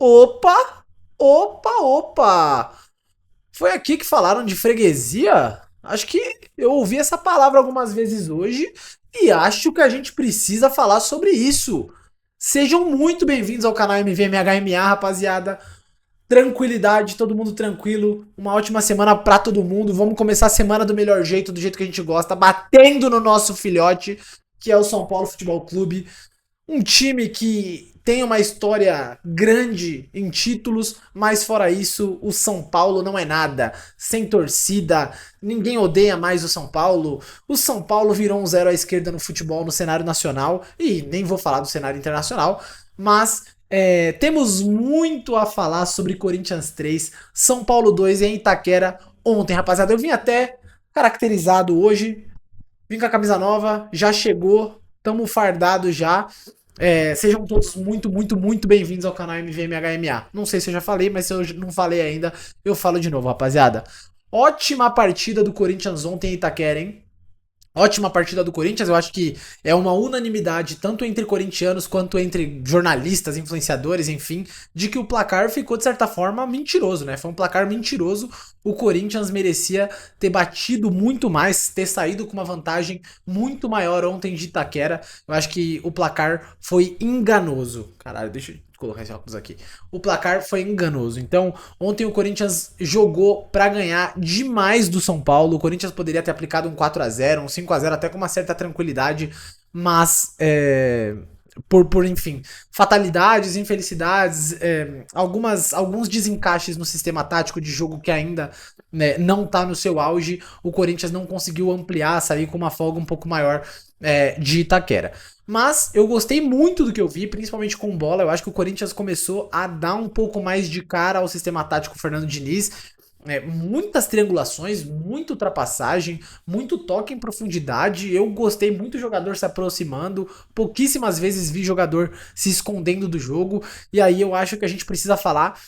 Opa! Opa, opa! Foi aqui que falaram de freguesia? Acho que eu ouvi essa palavra algumas vezes hoje e acho que a gente precisa falar sobre isso. Sejam muito bem-vindos ao canal MVMHMA, rapaziada. Tranquilidade, todo mundo tranquilo. Uma ótima semana pra todo mundo. Vamos começar a semana do melhor jeito, do jeito que a gente gosta, batendo no nosso filhote, que é o São Paulo Futebol Clube. Um time que tem uma história grande em títulos, mas fora isso, o São Paulo não é nada. Sem torcida, ninguém odeia mais o São Paulo. O São Paulo virou um zero à esquerda no futebol, no cenário nacional, e nem vou falar do cenário internacional, mas temos muito a falar sobre Corinthians 3, São Paulo 2 em Itaquera ontem, rapaziada. Eu vim até caracterizado hoje, vim com a camisa nova, já chegou, tamo fardado já. Sejam todos muito, muito, muito bem-vindos ao canal MVMHMA. Não sei se eu já falei, mas se eu não falei ainda, eu falo de novo, rapaziada. Ótima partida do Corinthians ontem em Itaquera, hein? Ótima partida do Corinthians, eu acho que é uma unanimidade, tanto entre corintianos quanto entre jornalistas, influenciadores, enfim, de que o placar ficou, de certa forma, mentiroso, né? Foi um placar mentiroso. O Corinthians merecia ter batido muito mais, ter saído com uma vantagem muito maior ontem de Itaquera. Eu acho que o placar foi enganoso. Caralho, deixa eu colocar esse óculos aqui. O placar foi enganoso. Então, ontem o Corinthians jogou pra ganhar demais do São Paulo. O Corinthians poderia ter aplicado um 4-0, um 5-0 até com uma certa tranquilidade, mas enfim, fatalidades, infelicidades, alguns desencaixes no sistema tático de jogo que ainda, né, não tá no seu auge, o Corinthians não conseguiu ampliar, sair com uma folga um pouco maior de Itaquera. Mas eu gostei muito do que eu vi, principalmente com bola. Eu acho que o Corinthians começou a dar um pouco mais de cara ao sistema tático Fernando Diniz. Muitas triangulações, muita ultrapassagem, muito toque em profundidade. Eu gostei muito do jogador se aproximando. Pouquíssimas vezes vi jogador se escondendo do jogo. E aí eu acho que a gente precisa falar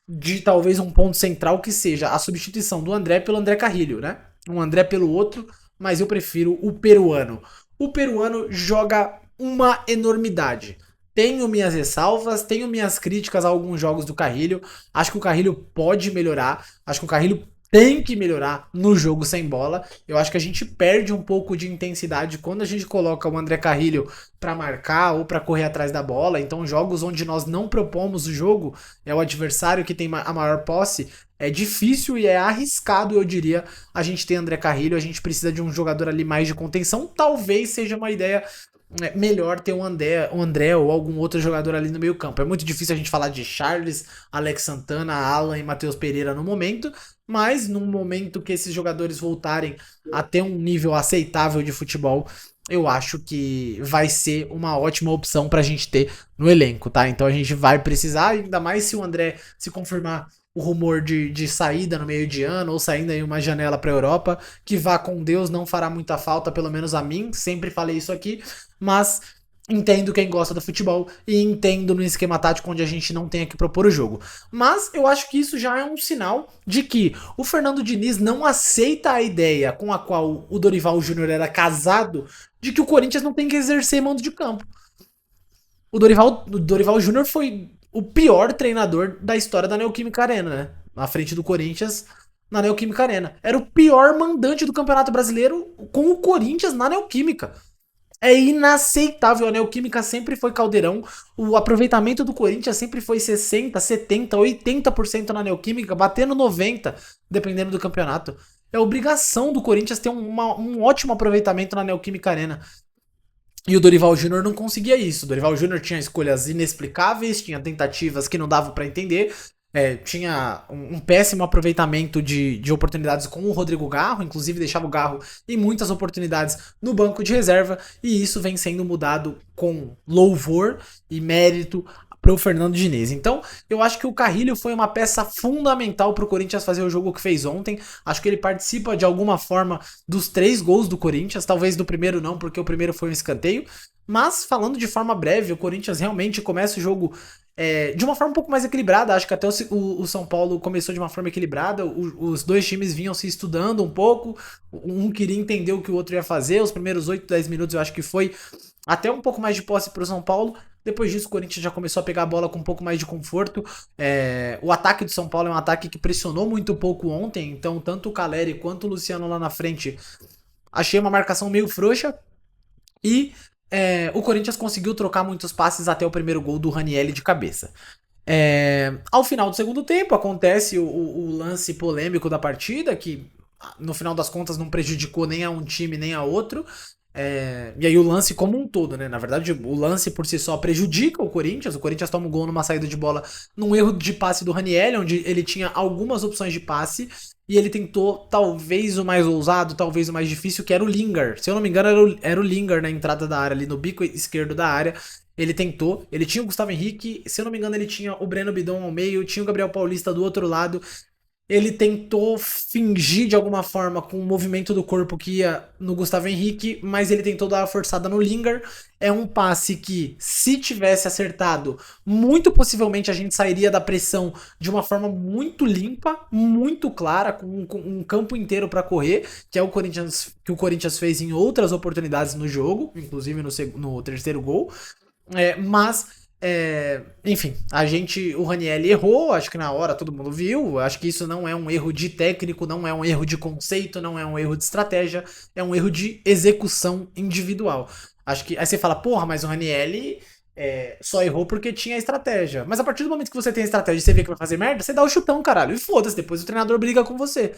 de talvez um ponto central que seja a substituição do André pelo André Carrilho, né? Um André pelo outro, mas eu prefiro o peruano. O peruano joga uma enormidade. Tenho minhas ressalvas, tenho minhas críticas a alguns jogos do Carrilho. Acho que o Carrilho pode melhorar. Acho que o Carrilho tem que melhorar no jogo sem bola. Eu acho que a gente perde um pouco de intensidade quando a gente coloca o André Carrilho para marcar ou para correr atrás da bola. Então, jogos onde nós não propomos o jogo, é o adversário que tem a maior posse. É difícil e é arriscado, eu diria, a gente ter André Carrilho. A gente precisa de um jogador ali mais de contenção. Talvez seja uma ideia melhor ter um André ou algum outro jogador ali no meio campo. É muito difícil a gente falar de Charles, Alex Santana, Alan e Matheus Pereira no momento, mas num momento que esses jogadores voltarem a ter um nível aceitável de futebol, eu acho que vai ser uma ótima opção pra gente ter no elenco, tá? Então a gente vai precisar, ainda mais se o André se confirmar o rumor de saída no meio de ano ou saindo aí uma janela pra Europa, que vá com Deus, não fará muita falta, pelo menos a mim, sempre falei isso aqui, mas entendo quem gosta do futebol e entendo no esquema tático onde a gente não tem que propor o jogo. Mas eu acho que isso já é um sinal de que o Fernando Diniz não aceita a ideia com a qual o Dorival Júnior era casado de que o Corinthians não tem que exercer mando de campo. O Dorival Júnior foi o pior treinador da história da Neoquímica Arena, né? Na frente do Corinthians, na Neoquímica Arena. Era o pior mandante do Campeonato Brasileiro com o Corinthians na Neoquímica. É inaceitável. A Neoquímica sempre foi caldeirão. O aproveitamento do Corinthians sempre foi 60, 70, 80% na Neoquímica, batendo 90%, dependendo do campeonato. É obrigação do Corinthians ter um ótimo aproveitamento na Neoquímica Arena. E o Dorival Júnior não conseguia isso. O Dorival Júnior tinha escolhas inexplicáveis, tinha tentativas que não davam pra entender. Tinha um péssimo aproveitamento de oportunidades com o Rodrigo Garro, inclusive deixava o Garro em muitas oportunidades no banco de reserva, e isso vem sendo mudado com louvor e mérito pro Fernando Diniz. Então, eu acho que o Carrilho foi uma peça fundamental pro Corinthians fazer o jogo que fez ontem. Acho que ele participa de alguma forma dos 3 gols do Corinthians, talvez do primeiro não, porque o primeiro foi um escanteio. Mas, falando de forma breve, o Corinthians realmente começa o jogo de uma forma um pouco mais equilibrada. Acho que até o São Paulo começou de uma forma equilibrada. Os dois times vinham se estudando um pouco. Um queria entender o que o outro ia fazer. Os primeiros 8, 10 minutos eu acho que foi até um pouco mais de posse pro São Paulo. Depois disso, o Corinthians já começou a pegar a bola com um pouco mais de conforto. O ataque do São Paulo é um ataque que pressionou muito pouco ontem. Então, tanto o Caleri quanto o Luciano lá na frente, achei uma marcação meio frouxa. E o Corinthians conseguiu trocar muitos passes até o primeiro gol do Ranielli de cabeça. Ao final do segundo tempo, acontece o lance polêmico da partida, que no final das contas não prejudicou nem a um time nem a outro. E aí o lance como um todo, né? Na verdade, o lance por si só prejudica o Corinthians. O Corinthians toma um gol numa saída de bola num erro de passe do Ranielli, onde ele tinha algumas opções de passe. E ele tentou talvez o mais ousado, talvez o mais difícil, que era o Lingard. Se eu não me engano, era o Lingard na entrada da área, ali no bico esquerdo da área. Ele tentou, ele tinha o Gustavo Henrique, se eu não me engano, ele tinha o Breno Bidon ao meio, tinha o Gabriel Paulista do outro lado. Ele tentou fingir de alguma forma com o movimento do corpo que ia no Gustavo Henrique, mas ele tentou dar uma forçada no Lingard. É um passe que, se tivesse acertado, muito possivelmente a gente sairia da pressão de uma forma muito limpa, muito clara, com um campo inteiro para correr, que é que o Corinthians fez em outras oportunidades no jogo, inclusive no terceiro gol. Enfim, o Ranielli errou, acho que na hora todo mundo viu, acho que isso não é um erro de técnico, não é um erro de conceito, não é um erro de estratégia, é um erro de execução individual. Acho que aí você fala, porra, mas o Ranielli só errou porque tinha estratégia. Mas a partir do momento que você tem a estratégia e você vê que vai fazer merda, você dá o chutão, caralho, e foda-se, depois o treinador briga com você.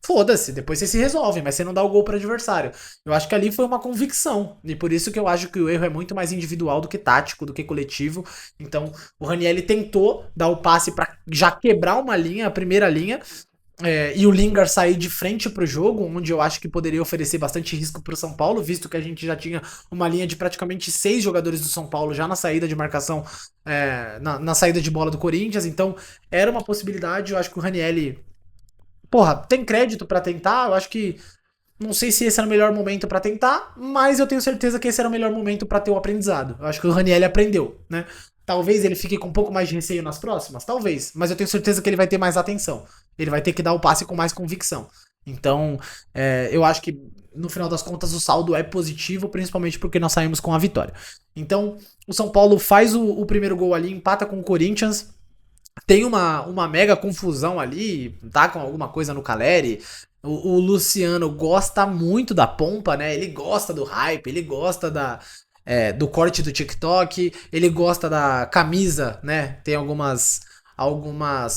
Foda-se, depois você se resolve, mas você não dá o gol para adversário. Eu acho que ali foi uma convicção, e por isso que eu acho que o erro é muito mais individual do que tático, do que coletivo. Então, o Ranielli tentou dar o passe para já quebrar uma linha, a primeira linha, e o Lingard sair de frente pro jogo, onde eu acho que poderia oferecer bastante risco pro São Paulo, visto que a gente já tinha uma linha de praticamente 6 jogadores do São Paulo já na saída de marcação, na saída de bola do Corinthians. Então, era uma possibilidade. Eu acho que o Ranielli, porra, tem crédito pra tentar. Eu acho que não sei se esse era o melhor momento pra tentar, mas eu tenho certeza que esse era o melhor momento pra ter o aprendizado. Eu acho que o Ranielli aprendeu, né? Talvez ele fique com um pouco mais de receio nas próximas, talvez, mas eu tenho certeza que ele vai ter mais atenção. Ele vai ter que dar o passe com mais convicção. Então, eu acho que no final das contas o saldo é positivo, principalmente porque nós saímos com a vitória. Então, o São Paulo faz o primeiro gol ali, empata com o Corinthians. Tem uma mega confusão ali, tá com alguma coisa no Caleri. O Luciano gosta muito da pompa, né? Ele gosta do hype, ele gosta do corte do TikTok, ele gosta da camisa, né? Tem algumas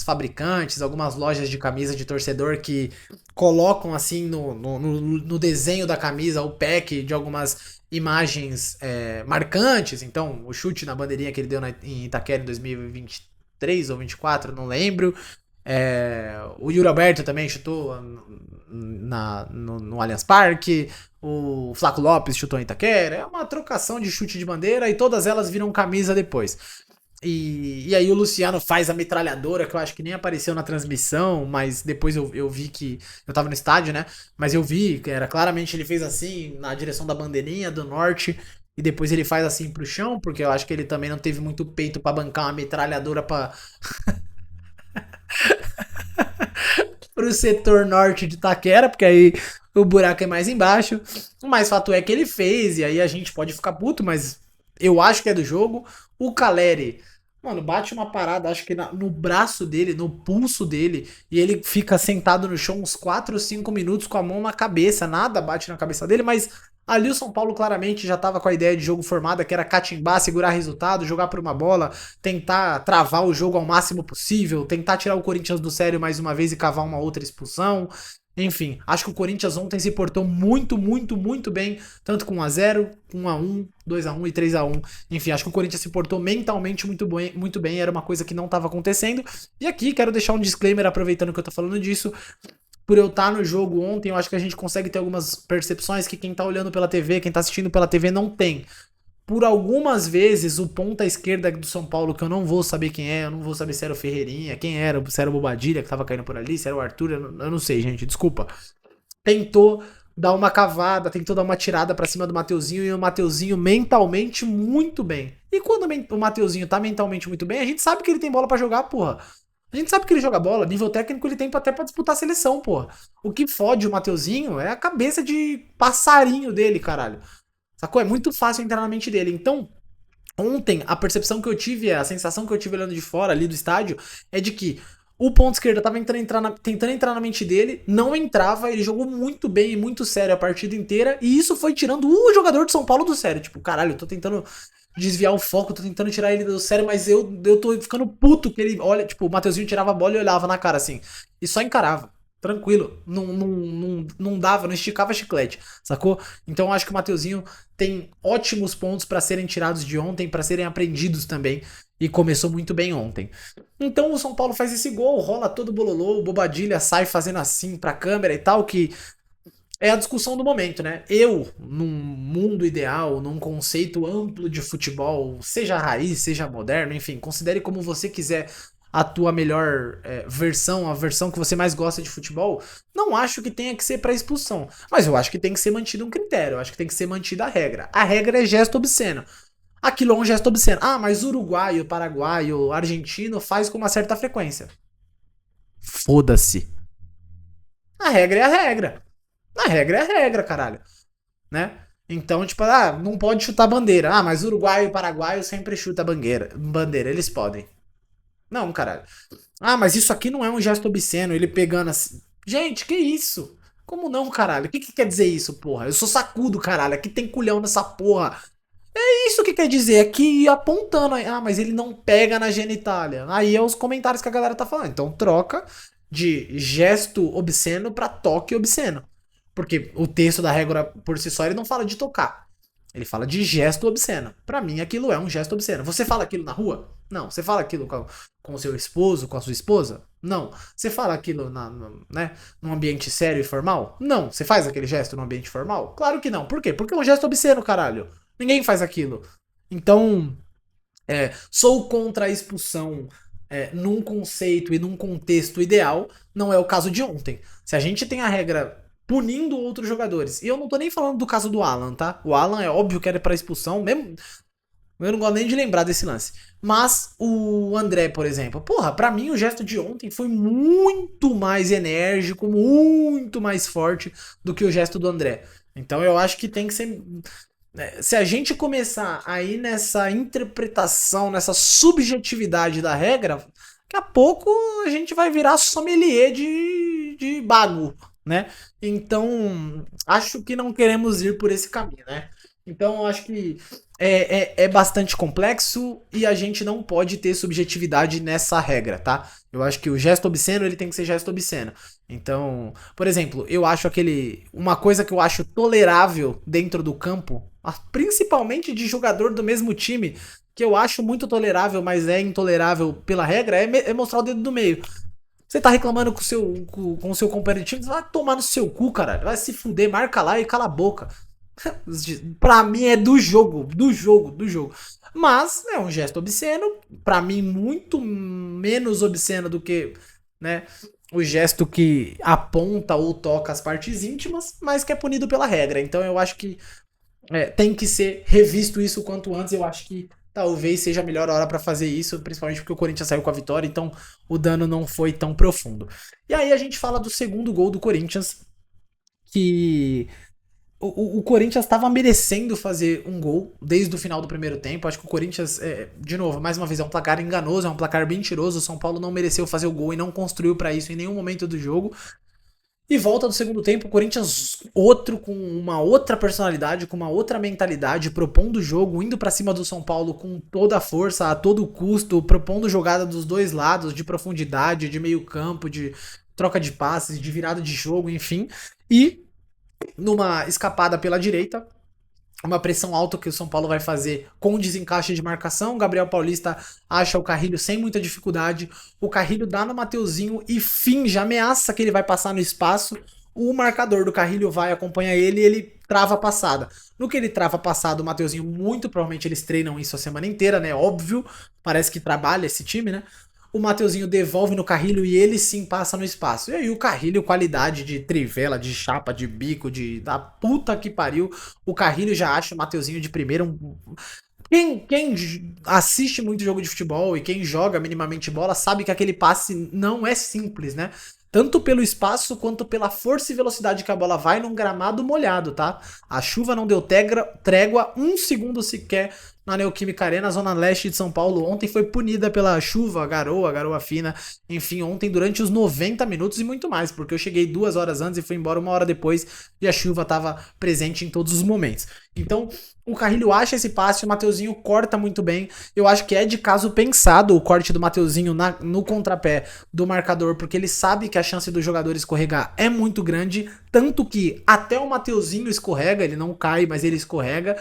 fabricantes, algumas lojas de camisa de torcedor que colocam assim no desenho da camisa o pack de algumas imagens marcantes. Então, o chute na bandeirinha que ele deu em Itaquera em 2023 ou 24, não lembro. O Yuri Alberto também chutou no Allianz Parque. O Flaco Lopes chutou em Itaquera. É uma trocação de chute de bandeira e todas elas viram camisa depois. E aí o Luciano faz a metralhadora, que eu acho que nem apareceu na transmissão, mas depois eu vi que. Eu tava no estádio, né? Mas eu vi que era claramente ele fez assim, na direção da bandeirinha do norte. E depois ele faz assim pro chão, porque eu acho que ele também não teve muito peito pra bancar uma metralhadora pro setor norte de Itaquera, porque aí o buraco é mais embaixo. Mas fato é que ele fez, e aí a gente pode ficar puto, mas eu acho que é do jogo. O Caleri, mano, bate uma parada, acho que no braço dele, no pulso dele, e ele fica sentado no chão uns 4 ou 5 minutos com a mão na cabeça, nada bate na cabeça dele, mas ali o São Paulo claramente já tava com a ideia de jogo formada, que era catimbar, segurar resultado, jogar por uma bola, tentar travar o jogo ao máximo possível, tentar tirar o Corinthians do sério mais uma vez e cavar uma outra expulsão. Enfim, acho que o Corinthians ontem se portou muito, muito, muito bem, tanto com 1x0, 1x1, 2x1 e 3x1. Enfim, acho que o Corinthians se portou mentalmente muito bem, era uma coisa que não estava acontecendo. E aqui quero deixar um disclaimer, aproveitando que eu tô falando disso. Por eu estar no jogo ontem, eu acho que a gente consegue ter algumas percepções que quem tá olhando pela TV, quem tá assistindo pela TV não tem. Por algumas vezes, o ponta esquerda do São Paulo, que eu não vou saber quem é, eu não vou saber se era o Ferreirinha, quem era, se era o Bobadilha que tava caindo por ali, se era o Arthur, eu não sei, gente, desculpa. Tentou dar uma cavada, tentou dar uma tirada pra cima do Mateuzinho e o Mateuzinho mentalmente muito bem. E quando o Mateuzinho tá mentalmente muito bem, a gente sabe que ele tem bola pra jogar, porra. A gente sabe que ele joga bola, nível técnico ele tem até pra disputar a seleção, porra. O que fode o Mateuzinho é a cabeça de passarinho dele, caralho. Sacou? É muito fácil entrar na mente dele. Então, ontem, a percepção que eu tive, a sensação que eu tive olhando de fora ali do estádio, é de que o ponto esquerda tava tentando entrar na mente dele, não entrava, ele jogou muito bem e muito sério a partida inteira, e isso foi tirando o jogador de São Paulo do sério. Tipo, caralho, eu tô tentando desviar o foco, tô tentando tirar ele do sério, mas eu tô ficando puto que ele olha, tipo, o Mateuzinho tirava a bola e olhava na cara assim, e só encarava. Tranquilo, não dava, não esticava chiclete, sacou? Então eu acho que o Mateuzinho tem ótimos pontos pra serem tirados de ontem, pra serem aprendidos também, e começou muito bem ontem. Então o São Paulo faz esse gol, rola todo bololô, o Bobadilha sai fazendo assim pra câmera e tal, que é a discussão do momento, né? Eu, num mundo ideal, num conceito amplo de futebol, seja raiz, seja moderno, enfim, considere como você quiser a tua melhor versão, a versão que você mais gosta de futebol, não acho que tenha que ser pra expulsão. Mas eu acho que tem que ser mantido um critério, eu acho que tem que ser mantida a regra. A regra é gesto obsceno. Aquilo é um gesto obsceno. Ah, mas uruguaio, paraguaio, argentino faz com uma certa frequência. Foda-se. A regra é a regra. A regra é a regra, caralho. Né? Então, tipo, não pode chutar bandeira. Ah, mas uruguaio e paraguaio sempre chuta bandeira. Eles podem. Não, caralho. Ah, mas isso aqui não é um gesto obsceno, ele pegando assim. Gente, que isso? Como não, caralho? O que quer dizer isso, porra? Eu sou sacudo, caralho. Aqui tem culhão nessa porra. Isso que quer dizer, aqui apontando. Ah, mas ele não pega na genitália. Aí é os comentários que a galera tá falando. Então troca de gesto obsceno pra toque obsceno. Porque o texto da regra por si só ele não fala de tocar. Ele fala de gesto obsceno. Pra mim aquilo é um gesto obsceno. Você fala aquilo na rua? Não. Você fala aquilo com o seu esposo, com a sua esposa? Não. Você fala aquilo né, num ambiente sério e formal? Não. Você faz aquele gesto num ambiente formal? Claro que não. Por quê? Porque é um gesto obsceno, caralho. Ninguém faz aquilo. Então, sou contra a expulsão num conceito e num contexto ideal. Não é o caso de ontem. Se a gente tem a regra punindo outros jogadores, e eu não tô nem falando do caso do Alan, tá? O Alan é óbvio que era pra expulsão, mesmo. Eu não gosto nem de lembrar desse lance. Mas o André, por exemplo, porra, pra mim o gesto de ontem foi muito mais enérgico, muito mais forte do que o gesto do André. Então eu acho que tem que ser se a gente começar a ir nessa interpretação, nessa subjetividade da regra, daqui a pouco a gente vai virar sommelier de bago, né? Então, acho que não queremos ir por esse caminho, né? Então, acho que é bastante complexo e a gente não pode ter subjetividade nessa regra, tá? Eu acho que o gesto obsceno ele tem que ser gesto obsceno. Então, por exemplo, eu acho uma coisa que eu acho tolerável dentro do campo, principalmente de jogador do mesmo time, que eu acho muito tolerável, mas é intolerável pela regra, é mostrar o dedo do meio. Você tá reclamando com o seu companheiro de time, você vai tomar no seu cu, cara. Vai se fuder, marca lá e cala a boca. Pra mim é do jogo. Mas é um gesto obsceno, pra mim muito menos obsceno do que, né, o gesto que aponta ou toca as partes íntimas, mas que é punido pela regra. Então eu acho que tem que ser revisto isso o quanto antes. Eu acho que talvez seja a melhor hora pra fazer isso, principalmente porque o Corinthians saiu com a vitória, então o dano não foi tão profundo. E aí a gente fala do segundo gol do Corinthians, que o Corinthians estava merecendo fazer um gol desde o final do primeiro tempo. Acho que o Corinthians, de novo, mais uma vez, é um placar enganoso, é um placar mentiroso. O São Paulo não mereceu fazer o gol e não construiu para isso em nenhum momento do jogo. E volta do segundo tempo, o Corinthians outro com uma outra personalidade, com uma outra mentalidade, propondo o jogo, indo para cima do São Paulo com toda a força, a todo custo, propondo jogada dos dois lados, de profundidade, de meio campo, de troca de passes, de virada de jogo, enfim. E numa escapada pela direita, uma pressão alta que o São Paulo vai fazer com desencaixe de marcação. O Gabriel Paulista acha o Carrilho sem muita dificuldade. O Carrilho dá no Mateuzinho e finge, ameaça que ele vai passar no espaço. O marcador do Carrilho vai acompanhar ele e ele trava a passada. No que ele trava a passada, o Mateuzinho, muito provavelmente eles treinam isso a semana inteira, né? Óbvio, parece que trabalha esse time, né? o Mateuzinho devolve no Carrilho e ele sim passa no espaço. E aí o Carrilho, qualidade de trivela, de chapa, de bico, da puta que pariu, o Carrilho já acha o Mateuzinho de primeira quem assiste muito jogo de futebol e quem joga minimamente bola sabe que aquele passe não é simples, né? Tanto pelo espaço quanto pela força e velocidade que a bola vai num gramado molhado, tá? A chuva não deu trégua um segundo sequer na Neoquímica Arena, zona leste de São Paulo. Ontem foi punida pela chuva, garoa fina. Enfim, ontem durante os 90 minutos e muito mais, porque eu cheguei 2 horas antes e fui embora 1 hora depois e a chuva estava presente em todos os momentos. Então, o Carrilho acha esse passe, o Mateuzinho corta muito bem. Eu acho que é de caso pensado o corte do Mateuzinho no contrapé do marcador, porque ele sabe que a chance do jogador escorregar é muito grande, tanto que até o Mateuzinho escorrega, ele não cai, mas ele escorrega.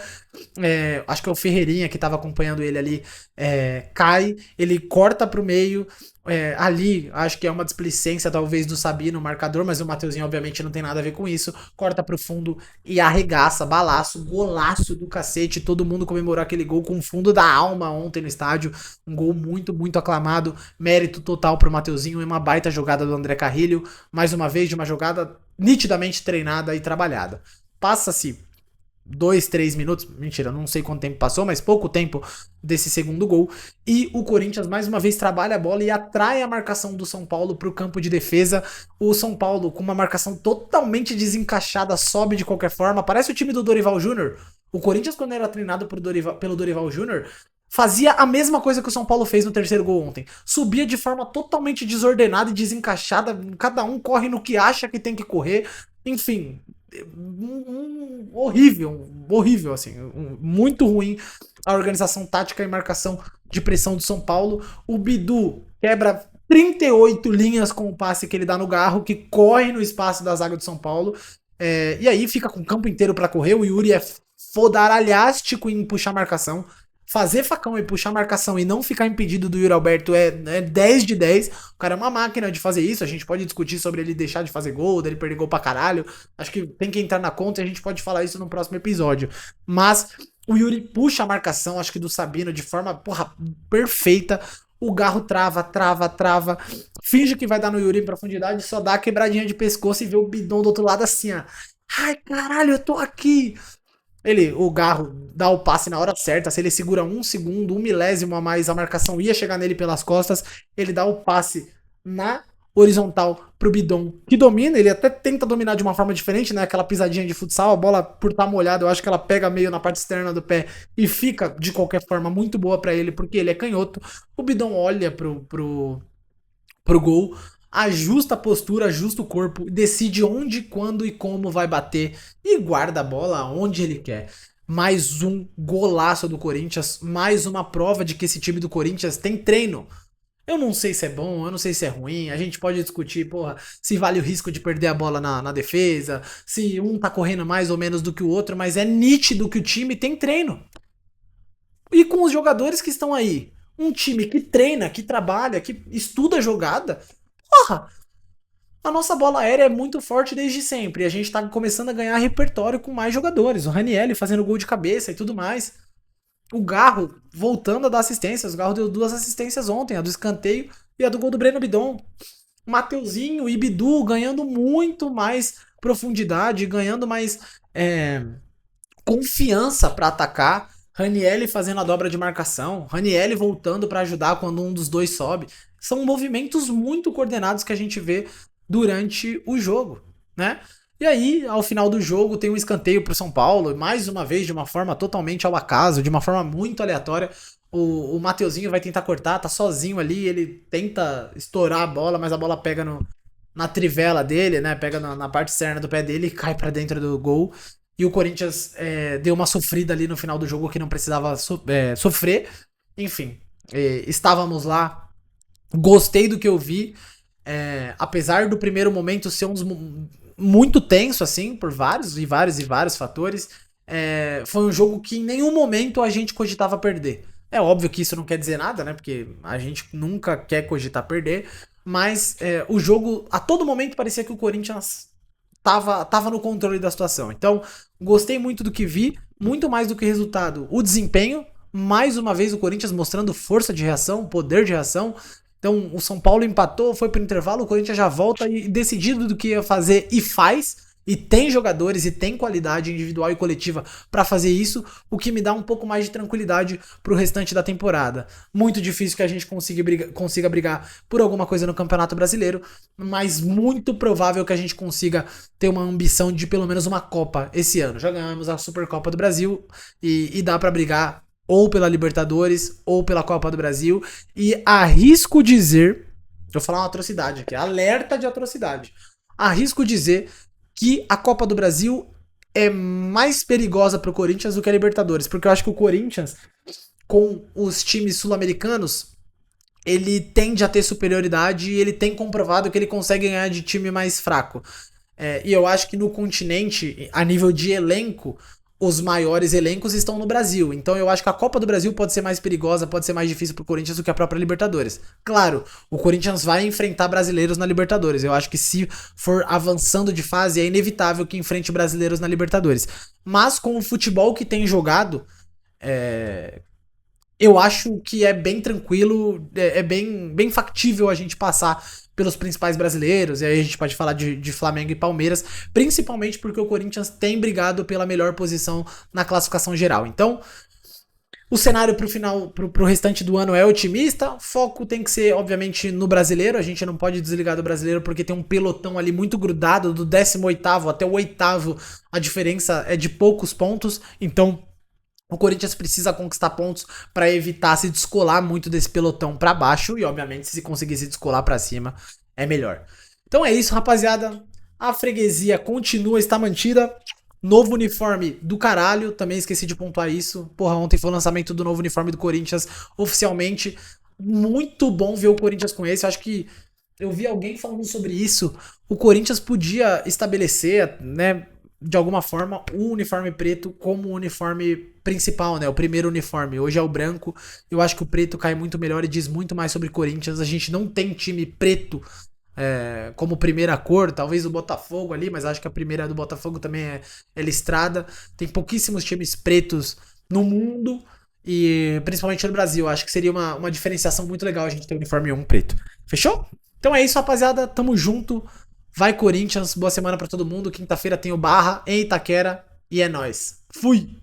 Acho que é o Ferreirinha que estava acompanhando ele ali, cai, ele corta pro meio. Ali, acho que é uma displicência talvez do Sabino, o marcador, mas o Mateuzinho obviamente não tem nada a ver com isso. Corta pro fundo e arregaça, balaço, golaço do cacete. Todo mundo comemorou aquele gol com o fundo da alma ontem no estádio. Um gol muito, muito aclamado. Mérito total pro Mateuzinho e uma baita jogada do André Carrilho. Mais uma vez, de uma jogada nitidamente treinada e trabalhada. Passa-se 2, 3 minutos, mentira, não sei quanto tempo passou, mas pouco tempo desse segundo gol, e o Corinthians mais uma vez trabalha a bola e atrai a marcação do São Paulo para o campo de defesa. O São Paulo, com uma marcação totalmente desencaixada, sobe de qualquer forma, parece o time do Dorival Júnior. O Corinthians, quando era treinado pelo Dorival Júnior, fazia a mesma coisa que o São Paulo fez no terceiro gol ontem. Subia de forma totalmente desordenada e desencaixada, cada um corre no que acha que tem que correr, enfim, horrível, assim, muito ruim a organização tática e marcação de pressão do São Paulo. O Bidu quebra 38 linhas com o passe que ele dá no Garro, que corre no espaço da zaga do São Paulo, e aí fica com o campo inteiro para correr. O Yuri é fodaralhástico em puxar marcação. Fazer facão e puxar marcação e não ficar impedido do Yuri Alberto é 10 de 10. O cara é uma máquina de fazer isso. A gente pode discutir sobre ele deixar de fazer gol, dele perder gol pra caralho. Acho que tem que entrar na conta e a gente pode falar isso no próximo episódio. Mas o Yuri puxa a marcação, acho que do Sabino, de forma, perfeita. O Garro trava. Finge que vai dar no Yuri em profundidade, só dá a quebradinha de pescoço e vê o Bidon do outro lado assim, ó. Ai, caralho, eu tô aqui. O Garro dá o passe na hora certa. Se ele segura 1 segundo, 1 milésimo a mais, a marcação ia chegar nele pelas costas. Ele dá o passe na horizontal pro Bidon, que domina. Ele até tenta dominar de uma forma diferente, né? Aquela pisadinha de futsal. A bola, por estar molhada, eu acho que ela pega meio na parte externa do pé e fica, de qualquer forma, muito boa para ele, porque ele é canhoto. O Bidon olha pro gol, ajusta a postura, ajusta o corpo, decide onde, quando e como vai bater e guarda a bola onde ele quer. Mais um golaço do Corinthians, mais uma prova de que esse time do Corinthians tem treino. Eu não sei se é bom, eu não sei se é ruim, a gente pode discutir, se vale o risco de perder a bola na defesa, se um tá correndo mais ou menos do que o outro, mas é nítido que o time tem treino. E com os jogadores que estão aí, um time que treina, que trabalha, que estuda a jogada, a nossa bola aérea é muito forte desde sempre. E a gente tá começando a ganhar repertório com mais jogadores. O Ranieri fazendo gol de cabeça e tudo mais. O Garro voltando a dar assistências. O Garro deu 2 assistências ontem, a do escanteio e a do gol do Breno Bidon. O Mateuzinho e Bidu ganhando muito mais profundidade, ganhando mais confiança para atacar. Ranieri fazendo a dobra de marcação. Ranieri voltando para ajudar quando um dos dois sobe. São movimentos muito coordenados que a gente vê durante o jogo, né? E aí, ao final do jogo, tem um escanteio pro São Paulo, mais uma vez, de uma forma totalmente ao acaso, de uma forma muito aleatória. O Mateuzinho vai tentar cortar, tá sozinho ali, ele tenta estourar a bola, mas a bola pega na trivela dele, né? Pega na parte externa do pé dele e cai pra dentro do gol. E o Corinthians deu uma sofrida ali no final do jogo que não precisava sofrer. Enfim, estávamos lá. Gostei do que eu vi. Apesar do primeiro momento ser muito tenso, assim, por vários fatores, foi um jogo que em nenhum momento a gente cogitava perder. É óbvio que isso não quer dizer nada, né? Porque a gente nunca quer cogitar perder, mas o jogo, a todo momento, parecia que o Corinthians tava no controle da situação. Então, gostei muito do que vi, muito mais do que resultado. O desempenho, mais uma vez o Corinthians mostrando força de reação, poder de reação. Então o São Paulo empatou, foi pro intervalo, o Corinthians já volta e decidido do que ia fazer e faz. E tem jogadores e tem qualidade individual e coletiva pra fazer isso, o que me dá um pouco mais de tranquilidade pro restante da temporada. Muito difícil que a gente consiga brigar por alguma coisa no Campeonato Brasileiro, mas muito provável que a gente consiga ter uma ambição de pelo menos uma Copa esse ano. Já ganhamos a Supercopa do Brasil e dá pra brigar ou pela Libertadores ou pela Copa do Brasil. E arrisco dizer, vou falar uma atrocidade aqui, alerta de atrocidade. Arrisco dizer que a Copa do Brasil é mais perigosa pro Corinthians do que a Libertadores, porque eu acho que o Corinthians, com os times sul-americanos, ele tende a ter superioridade e ele tem comprovado que ele consegue ganhar de time mais fraco. E eu acho que no continente, a nível de elenco, os maiores elencos estão no Brasil. Então eu acho que a Copa do Brasil pode ser mais perigosa, pode ser mais difícil pro Corinthians do que a própria Libertadores. Claro, o Corinthians vai enfrentar brasileiros na Libertadores. Eu acho que se for avançando de fase, é inevitável que enfrente brasileiros na Libertadores. Mas com o futebol que tem jogado, eu acho que é bem tranquilo, é bem factível a gente passar pelos principais brasileiros, e aí a gente pode falar de Flamengo e Palmeiras, principalmente porque o Corinthians tem brigado pela melhor posição na classificação geral. Então, o cenário pro final, pro restante do ano é otimista, o foco tem que ser, obviamente, no brasileiro, a gente não pode desligar do brasileiro porque tem um pelotão ali muito grudado, do 18º até o 8º, a diferença é de poucos pontos, então o Corinthians precisa conquistar pontos para evitar se descolar muito desse pelotão para baixo e, obviamente, se conseguir se descolar para cima, é melhor. Então é isso, rapaziada. A freguesia continua, está mantida. Novo uniforme do caralho, também esqueci de pontuar isso. Porra, ontem foi o lançamento do novo uniforme do Corinthians oficialmente. Muito bom ver o Corinthians com esse. Eu acho que eu vi alguém falando sobre isso. O Corinthians podia estabelecer, né, de alguma forma, o uniforme preto como o uniforme principal, né? O primeiro uniforme. Hoje é o branco. Eu acho que o preto cai muito melhor e diz muito mais sobre Corinthians. A gente não tem time preto como primeira cor. Talvez o Botafogo ali, mas acho que a primeira do Botafogo também é listrada. Tem pouquíssimos times pretos no mundo e principalmente no Brasil. Acho que seria uma diferenciação muito legal a gente ter o uniforme 1 preto. Fechou? Então é isso, rapaziada. Tamo junto. Vai Corinthians, boa semana pra todo mundo. Quinta-feira tem o Barra em Itaquera e é nóis. Fui!